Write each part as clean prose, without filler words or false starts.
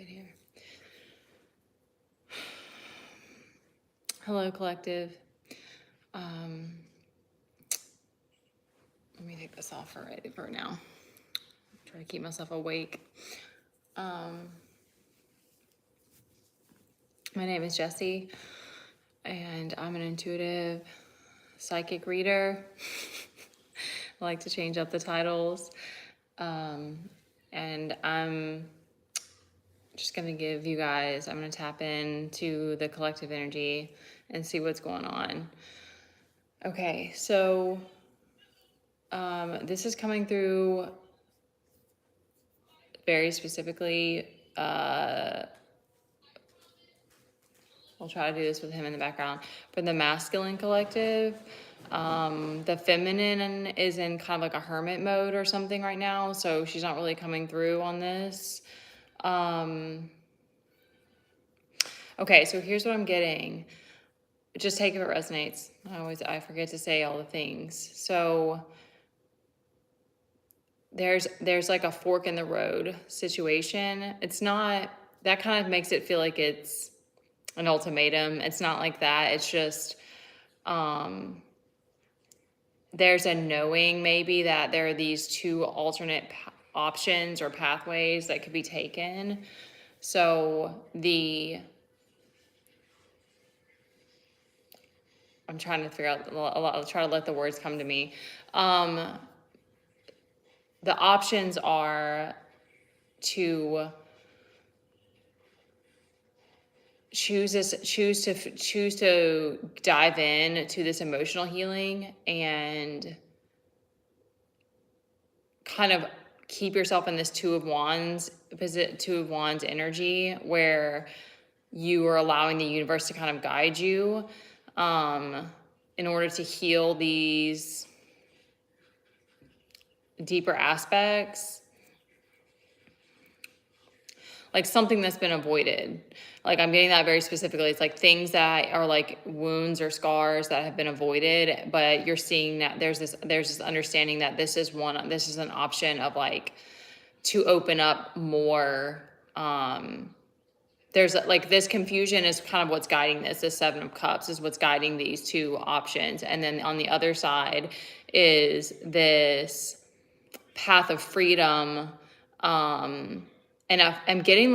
good here. Hello, collective. Let me take this off for now. Try to keep myself awake. My name is Jessie, and I'm an intuitive psychic reader. I like to change up the titles. And I'm just going to give you guys, I'm going to tap into the collective energy and see what's going on. Okay, so this is coming through very specifically. I'll try to do this with him in the background. For the masculine collective, the feminine is in kind of like a hermit mode or something right now, so she's not really coming through on this. Okay, so here's what I'm getting. Just take it if it resonates. I forget to say all the things. So there's like a fork in the road situation. It's not, that kind of makes it feel like it's an ultimatum. It's not like that. It's just, there's a knowing maybe that there are these two alternate options or pathways that could be taken. So I'm trying to figure out I'll try to let the words come to me. The options are to choose to dive in to this emotional healing and kind of keep yourself in this Two of Wands energy where you are allowing the universe to kind of guide you in order to heal these deeper aspects, like something that's been avoided. Like I'm getting that very specifically. It's like things that are like wounds or scars that have been avoided, but you're seeing that there's this understanding that this is an option of like to open up more. There's like this confusion is kind of what's guiding this Seven of Cups is what's guiding these two options. And then on the other side is this path of freedom. And I'm getting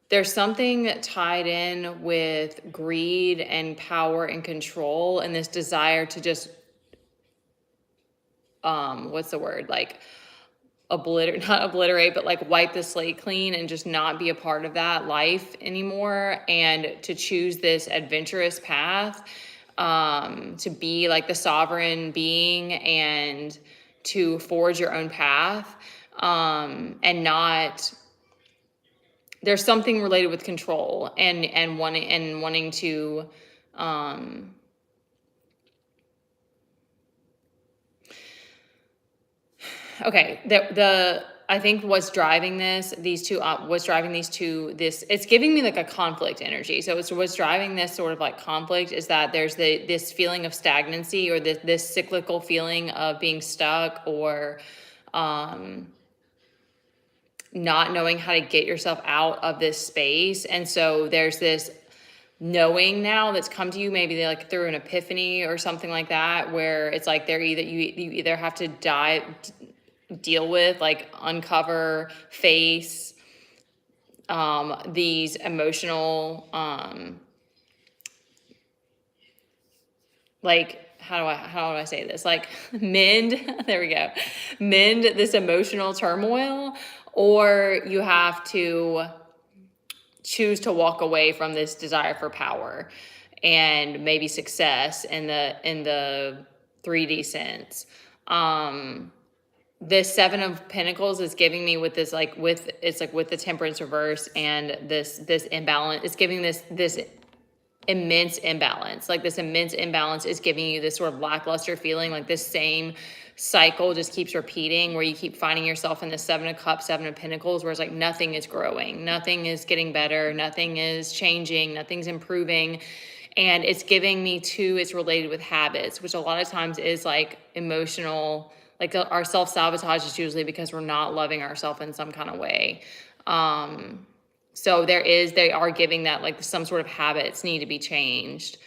there's something tied in with greed and power and control and this desire to just, what's the word? Like not obliterate, but like wipe the slate clean and just not be a part of that life anymore. And to choose this adventurous path, to be like the sovereign being and to forge your own path, and not, there's something related with control and wanting to, okay, I think what's driving this it's giving me like a conflict energy. So it's what's driving this sort of like conflict is that there's this feeling of stagnancy or this cyclical feeling of being stuck or not knowing how to get yourself out of this space. And so there's this knowing now that's come to you, maybe they like through an epiphany or something like that, where it's like you either have to deal with, like uncover, face these emotional, like, how do I say this? Like mend, there we go, mend this emotional turmoil, or you have to choose to walk away from this desire for power and maybe success in the 3D sense. This Seven of Pentacles is giving me with this, like with the Temperance reverse and this imbalance, it's giving this immense imbalance. Like this immense imbalance is giving you this sort of lackluster feeling, like this same cycle just keeps repeating where you keep finding yourself in the Seven of Cups, Seven of Pentacles, where it's like nothing is growing, nothing is getting better, nothing is changing, nothing's improving. And it's giving me too, it's related with habits, which a lot of times is like emotional Like our self-sabotage is usually because we're not loving ourselves in some kind of way. So they are giving that like some sort of habits need to be changed.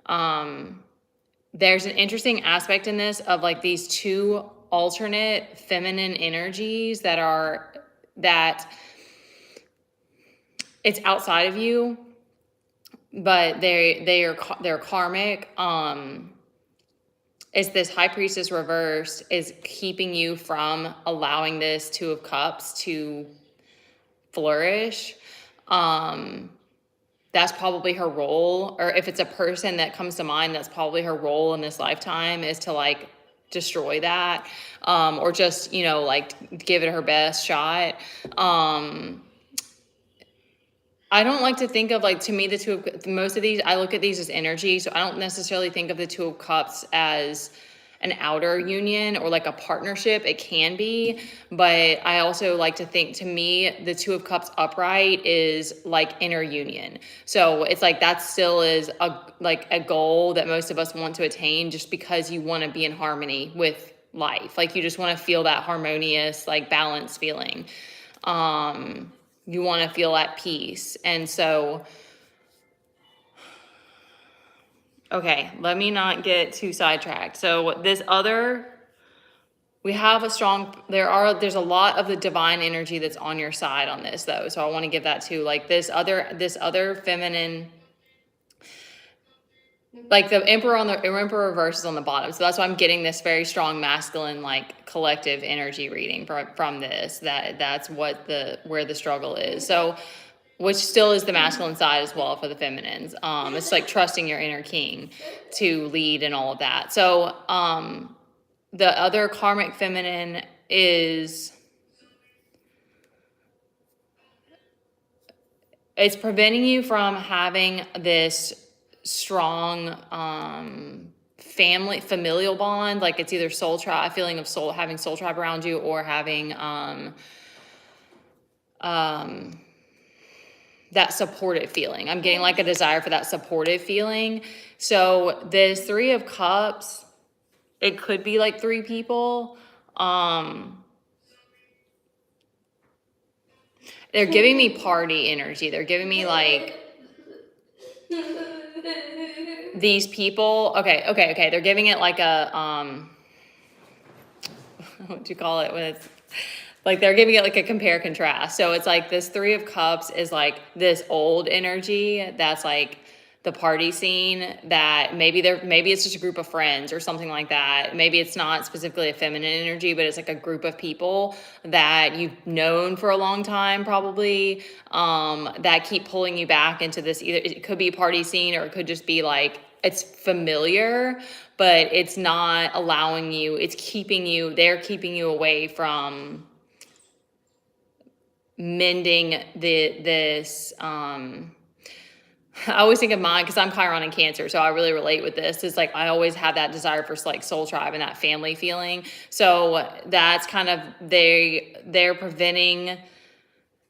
There's an interesting aspect in this of like these two alternate feminine energies that it's outside of you, but they're karmic. Is this High Priestess reversed is keeping you from allowing this Two of Cups to flourish. That's probably her role, or if it's a person that comes to mind, that's probably her role in this lifetime, is to like destroy that, or just, you know, like give it her best shot. I don't like to think of, like, to me, most of these, I look at these as energy. So I don't necessarily think of the Two of Cups as an outer union or like a partnership. It can be, but I also like to think, to me, the Two of Cups upright is like inner union. So it's like that still is a goal that most of us want to attain, just because you want to be in harmony with life. Like you just want to feel that harmonious, like balanced feeling. You want to feel at peace. And so, okay, let me not get too sidetracked. So we have there's a lot of the divine energy that's on your side on this though. So I want to give that too. Like this other feminine, like the Emperor reverse is on the bottom. So that's why I'm getting this very strong masculine, like collective energy reading from this, that's where the struggle is. So, which still is the masculine side as well for the feminines. It's like trusting your inner king to lead and all of that. So, the other karmic feminine is, it's preventing you from having this strong familial bond. Like it's either a feeling of having soul tribe around you, or having that supportive feeling. I'm getting like a desire for that supportive feeling. So this Three of Cups, it could be like three people. They're giving me party energy. They're giving me like these people. Okay. They're giving it like a, what do you call it when it's like, they're giving it like a compare contrast. So it's like this Three of Cups is like this old energy that's like the party scene, that maybe it's just a group of friends or something like that. Maybe it's not specifically a feminine energy, but it's like a group of people that you've known for a long time, probably, that keep pulling you back into this. Either it could be a party scene, or it could just be like, it's familiar, but it's not allowing you, they're keeping you away from mending this, I always think of mine because I'm Chiron in Cancer, so I really relate with this. It's like I always have that desire for like soul tribe and that family feeling. So that's kind of they're preventing.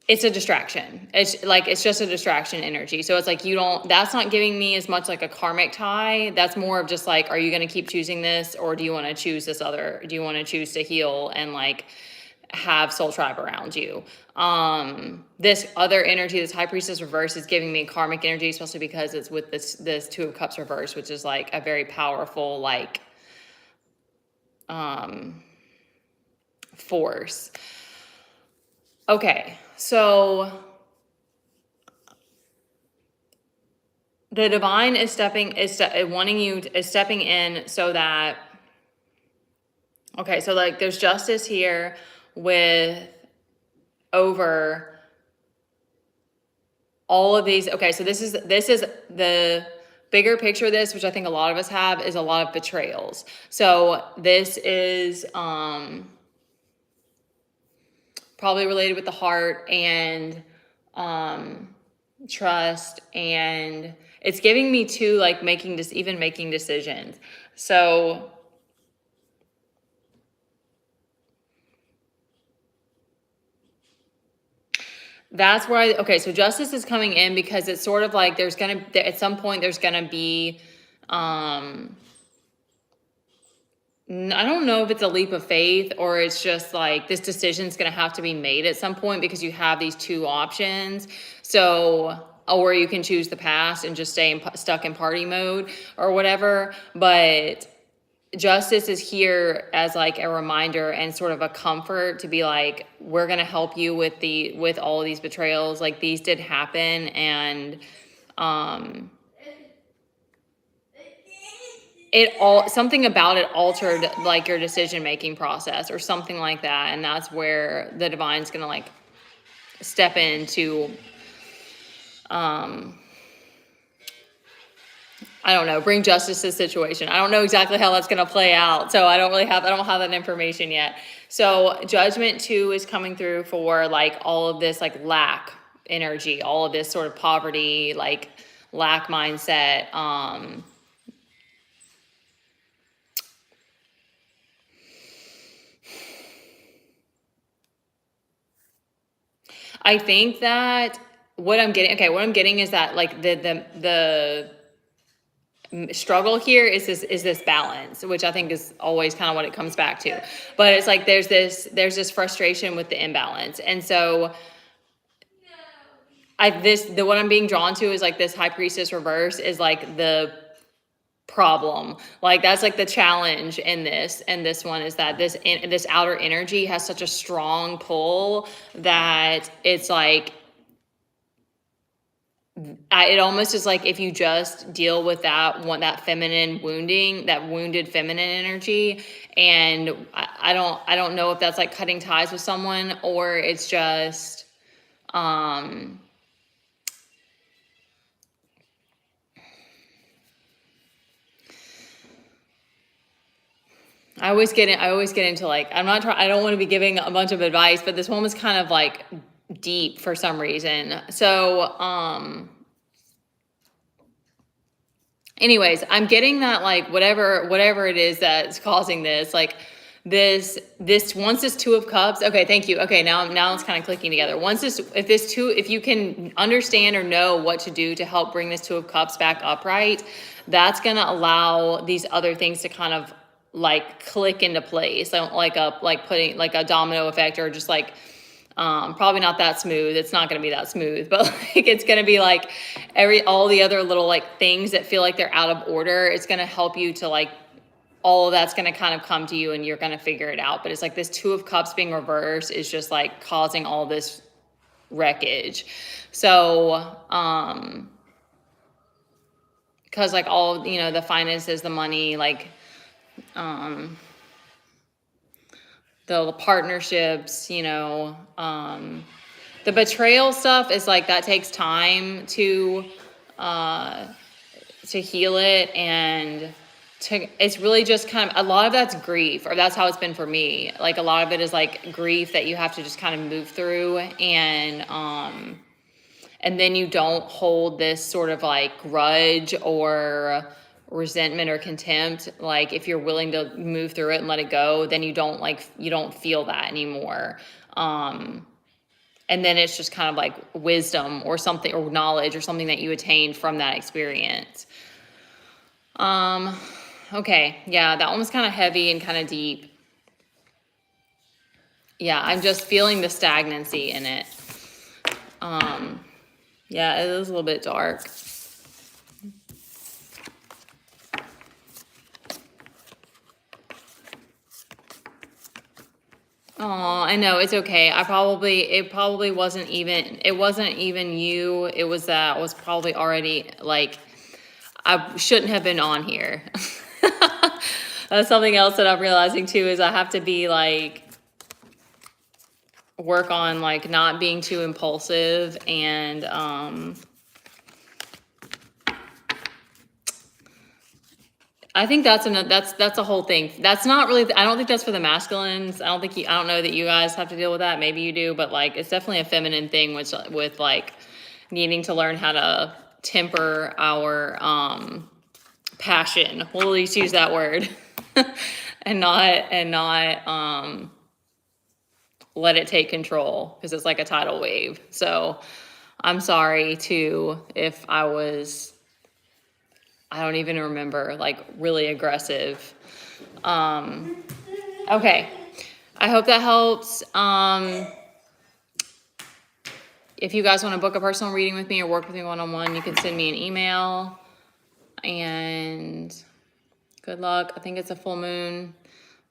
It's a distraction. It's just a distraction energy. So it's like that's not giving me as much like a karmic tie. That's more of just like, are you going to keep choosing this, or do you want to choose this other? Do you want to choose to heal and like have soul tribe around you? This other energy, this High Priestess reverse, is giving me karmic energy, especially because it's with this Two of Cups reverse, which is like a very powerful like force. Okay, so the divine is stepping in so that, okay, so like there's justice here over all of these. Okay, so this is the bigger picture of this, which I think a lot of us have, is a lot of betrayals. So this is probably related with the heart and trust, and it's giving me too like making decisions. So that's where okay, so justice is coming in because it's sort of like at some point there's gonna be I don't know if it's a leap of faith or it's just like this decision's going to have to be made at some point because you have these two options. So, or you can choose the past and just stay stuck in party mode or whatever. But justice is here as like a reminder and sort of a comfort to be like, we're going to help you with all of these betrayals. Like these did happen, and something about it altered like your decision making process or something like that, and that's where the divine's gonna like step in to I don't know, bring justice to the situation. I don't know exactly how that's gonna play out, so I don't have that information yet. So judgment 2 is coming through for like all of this like lack energy, all of this sort of poverty, like lack mindset. I think that what I'm getting is that like the struggle here is this balance, which I think is always kind of what it comes back to. But it's like there's this frustration with the imbalance. And so what I'm being drawn to is like this high priestess reverse is like the problem. Like that's like the challenge in this, and this one is that this outer energy has such a strong pull that it's like it almost is like if you just deal with that feminine wounding, that wounded feminine energy, and I don't know if that's like cutting ties with someone or it's just I always get into like, I don't want to be giving a bunch of advice, but this one was kind of like deep for some reason. So, anyways, I'm getting that like whatever it is that's causing this, like this once this 2 of cups, okay, thank you. Okay, now it's kind of clicking together. If you can understand or know what to do to help bring this 2 of cups back upright, that's going to allow these other things to kind of like click into place. Like putting like a domino effect, or just like probably not that smooth. It's not going to be that smooth, but like it's going to be like all the other little like things that feel like they're out of order. It's going to help you to like, all of that's going to kind of come to you and you're going to figure it out. But it's like this 2 of cups being reversed is just like causing all this wreckage. So, cause like all, the finances, the money, like, the partnerships, the betrayal stuff is like, that takes time to heal it. And it's really just kind of, a lot of that's grief, or that's how it's been for me. Like a lot of it is like grief that you have to just kind of move through. And then you don't hold this sort of like grudge or resentment or contempt. Like if you're willing to move through it and let it go, then you don't feel that anymore. And then it's just kind of like wisdom or something, or knowledge or something that you attained from that experience. Okay. Yeah, that one was kind of heavy and kind of deep. Yeah, I'm just feeling the stagnancy in it. Yeah, it is a little bit dark. Oh, I know, it's okay. It probably wasn't even you. It was that was probably already like, I shouldn't have been on here. That's something else that I'm realizing too, is I have to be like, work on like not being too impulsive. And I think that's a whole thing. That's not really, I don't think that's for the masculines. I don't know that you guys have to deal with that. Maybe you do, but like, it's definitely a feminine thing, which with like needing to learn how to temper our passion. We'll at least use that word. and not let it take control, because it's like a tidal wave. So I'm sorry too if I don't even remember, like really aggressive. Okay, I hope that helps. If you guys want to book a personal reading with me or work with me one-on-one, you can send me an email. And good luck. I think it's a full moon,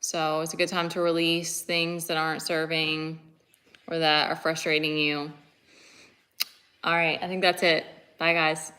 so it's a good time to release things that aren't serving or that are frustrating you. All right, I think that's it. Bye, guys.